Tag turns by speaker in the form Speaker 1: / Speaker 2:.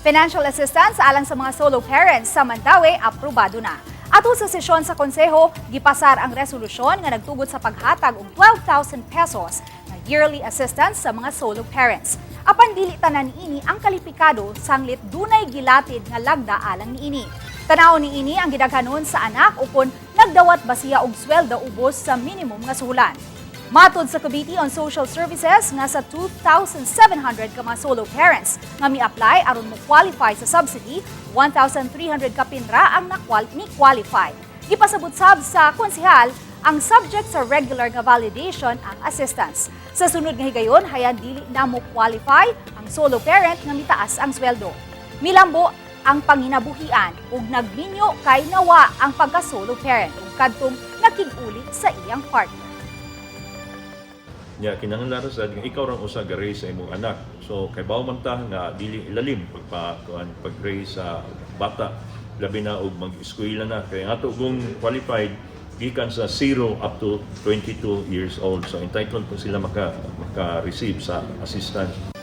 Speaker 1: Financial assistance alang sa mga solo parents sa Mandaue, aprubado na. Atol sa sesyon sa konseho, gipasar ang resolusyon nga nagtugot sa paghatag og 12,000 pesos na yearly assistance sa mga solo parents. Apan dili tanan niini ang kalipikado sanglit dunay gilatid nga lagda alang niini. Tanaw niini ang gidaghanon sa anak ukon nagdawat ba siya og sweldo ubos sa minimum nga suhulan. Matod sa Committee on Social Services nga sa 2,700 ka mga solo parents nga mi-apply aron mo qualify sa subsidy, 1,300 ka pinra ang ni-qualify. Gipasabot sab sa konsehal ang subject sa regular nga validation ang assistance. Sa sunod nga higayon, hayan dili na mo qualify ang solo parent nga mitaas ang sweldo. Milambo ang panginabuhian ug nagminyo kay nawa ang pagka-solo parent ug kadtong nakig-uli sa iyang partner.
Speaker 2: Nya kinahanglan sad nga ikaw rang usa ga-raise sa imong anak. So kay bawo man ta nga dili ilalim pag-raise sa bata labi na og mag-eskwela na kay ato kung qualified gikan sa 0 up to 22 years old. So entitled po sila maka-receive sa assistance.